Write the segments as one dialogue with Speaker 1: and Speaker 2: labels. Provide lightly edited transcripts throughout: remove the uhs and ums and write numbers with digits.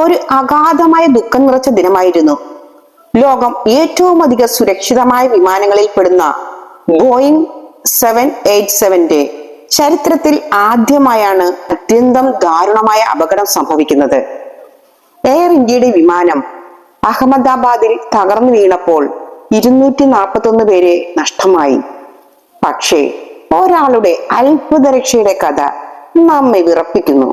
Speaker 1: ഒരു അഗാധമായ ദുഃഖം നിറച്ച ദിനമായിരുന്നു. ലോകം ഏറ്റവും അധികം സുരക്ഷിതമായ വിമാനങ്ങളിൽ പെടുന്ന ബോയിങ് 787 ചരിത്രത്തിൽ ആദ്യമായാണ് അത്യന്തം ദാരുണമായ അപകടം സംഭവിക്കുന്നത്. എയർ ഇന്ത്യയുടെ വിമാനം അഹമ്മദാബാദിൽ തകർന്നു വീണപ്പോൾ 241 പേരെ നഷ്ടമായി. പക്ഷേ ഒരാളുടെ അത്ഭുതരക്ഷയുടെ കഥ നമ്മെ വിറപ്പിക്കുന്നു.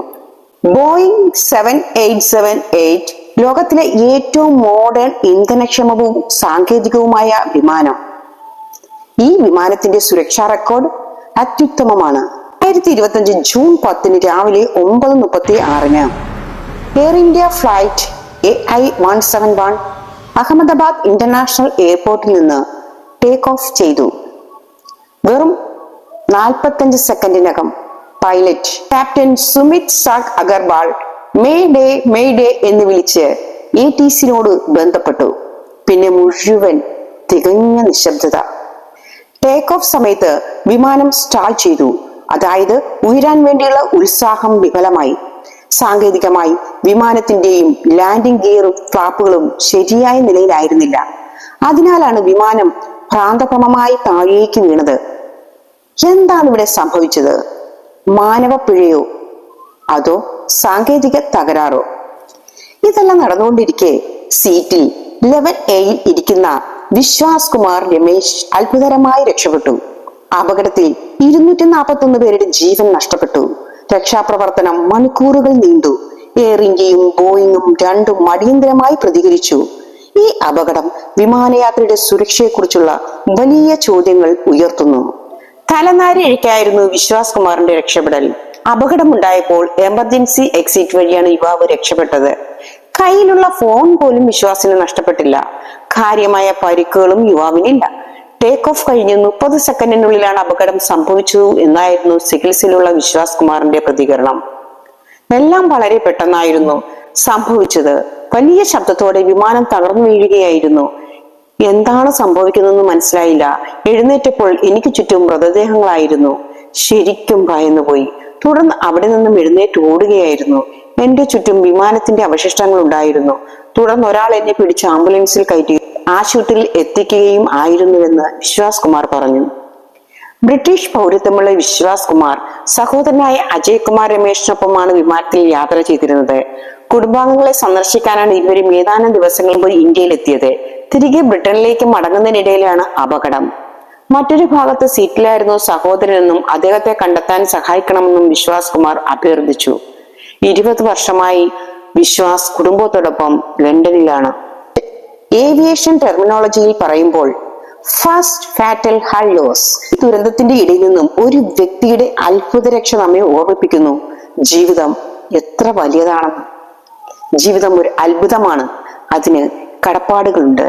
Speaker 1: ബോയിങ് 7878 ലോകത്തിലെ ഏറ്റവും മോഡേൺ ഇന്ധനക്ഷമവും സാങ്കേതികവുമായ വിമാനം. ഈ വിമാനത്തിന്റെ സുരക്ഷാ റെക്കോർഡ് അത്യുത്തമമാണ്. 2025 ജൂൺ 10 രാവിലെ 9:36 air India flight AI-171 Ahmedabad international എയർപോർട്ടിൽ നിന്ന് ടേക്ക് ഓഫ് ചെയ്തു. വെറും 45 സെക്കൻഡിനകം pilot captain Sumit Sag Agarwal mayday എന്ന് വിളിച്ച് ATCനോട് ബന്ധപ്പെട്ടു. പിന്നെ മുഴുവൻ തികഞ്ഞ നിശബ്ദത. ടേക്ക് ഓഫ് സമയത്ത് വിമാനം സ്റ്റാൾ ചെയ്തു. അതായത് ഉയരാൻ വേണ്ടിയുള്ള ഉത്സാഹം വിഫലമായി. സാങ്കേതികമായി വിമാനത്തിന്റെയും ലാൻഡിംഗ് ഗിയറും ഫ്ലാപ്പുകളും ശരിയായ നിലയിലായിരുന്നില്ല. അതിനാലാണ് വിമാനം ഭ്രാന്തക്രമമായി താഴേക്ക് വീണത്. എന്താണ് ഇവിടെ സംഭവിച്ചത്? മാനവ പിഴയോ അതോ സാങ്കേതിക തകരാറോ? ഇതെല്ലാം നടന്നുകൊണ്ടിരിക്കെ സീറ്റിൽ ലെവൽ എയിൽ ഇരിക്കുന്ന വിശ്വാസ് കുമാർ രമേശ് അത്ഭുതകരമായി രക്ഷപ്പെട്ടു. അപകടത്തിൽ 241 പേരുടെ ജീവൻ നഷ്ടപ്പെട്ടു. രക്ഷാപ്രവർത്തനം മണിക്കൂറുകൾ നീണ്ടു. എയർ ഇന്ത്യയും ബോയിങ്ങും രണ്ടും അടിയന്തരമായി പ്രതികരിച്ചു. ഈ അപകടം വിമാനയാത്രയുടെ സുരക്ഷയെക്കുറിച്ചുള്ള വലിയ ചോദ്യങ്ങൾ ഉയർത്തുന്നു. തലനാരിഴയ്ക്കായിരുന്നു വിശ്വാസ് കുമാറിന്റെ രക്ഷപ്പെടൽ. അപകടമുണ്ടായപ്പോൾ എമർജൻസി എക്സിറ്റ് വഴിയാണ് യുവാവ് രക്ഷപ്പെട്ടത്. കയ്യിലുള്ള ഫോൺ പോലും വിശ്വാസിന് നഷ്ടപ്പെട്ടില്ല. കാര്യമായ പരിക്കുകളും യുവാവിനില്ല. ടേക്ക് ഓഫ് കഴിഞ്ഞ് 30 സെക്കൻഡിനുള്ളിലാണ് അപകടം സംഭവിച്ചത് എന്നായിരുന്നു ചികിത്സയിലുള്ള വിശ്വാസ് കുമാറിന്റെ പ്രതികരണം. എല്ലാം വളരെ പെട്ടെന്നായിരുന്നു സംഭവിച്ചത്. വലിയ ശബ്ദത്തോടെ വിമാനം തകർന്നു വീഴുകയായിരുന്നു. എന്താണ് സംഭവിക്കുന്നതെന്ന് മനസ്സിലായില്ല. എഴുന്നേറ്റപ്പോൾ എനിക്ക് ചുറ്റും മൃതദേഹങ്ങളായിരുന്നു. ശരിക്കും ഭയന്നുപോയി. തുടർന്ന് അവിടെ നിന്നും എഴുന്നേറ്റ് ഓടുകയായിരുന്നു. എന്റെ ചുറ്റും വിമാനത്തിന്റെ അവശിഷ്ടങ്ങൾ ഉണ്ടായിരുന്നു. തുടർന്ന് ഒരാൾ എന്നെ പിടിച്ച് ആംബുലൻസിൽ കയറ്റി ആശുപത്രിയിൽ എത്തിക്കുകയും ആയിരുന്നുവെന്ന് വിശ്വാസ് കുമാർ പറഞ്ഞു. ബ്രിട്ടീഷ് പൗരത്വമുള്ള വിശ്വാസ് കുമാർ സഹോദരനായ അജയ് കുമാർ രമേശിനൊപ്പമാണ് വിമാനത്തിൽ യാത്ര ചെയ്തിരുന്നത്. കുടുംബാംഗങ്ങളെ സന്ദർശിക്കാനാണ് ഇരുവരും ഏതാനും ദിവസങ്ങൾ മുമ്പ് ഇന്ത്യയിലെത്തിയത്. തിരികെ ബ്രിട്ടനിലേക്ക് മടങ്ങുന്നതിനിടയിലാണ് അപകടം. മറ്റൊരു ഭാഗത്ത് സീറ്റിലായിരുന്നു സഹോദരനെന്നും അദ്ദേഹത്തെ കണ്ടെത്താൻ സഹായിക്കണമെന്നും വിശ്വാസ് കുമാർ അഭ്യർത്ഥിച്ചു. 20 വർഷമായി വിശ്വാസ് കുടുംബത്തോടൊപ്പം ലണ്ടനിലാണ്. ഏവിയേഷൻ ടെർമിനോളജിയിൽ പറയുമ്പോൾ ഫസ്റ്റ് ഫാറ്റൽ ഹൾ ലോസ്. ദുരന്തത്തിന്റെ ഇടയിൽ നിന്നും ഒരു വ്യക്തിയുടെ അത്ഭുത രക്ഷ നമ്മെ ഓർമ്മിപ്പിക്കുന്നു. ജീവിതം എത്ര വലിയതാണെന്ന്. ജീവിതം ഒരു അത്ഭുതമാണ്. അതിന് കടപ്പാടുകളുണ്ട്.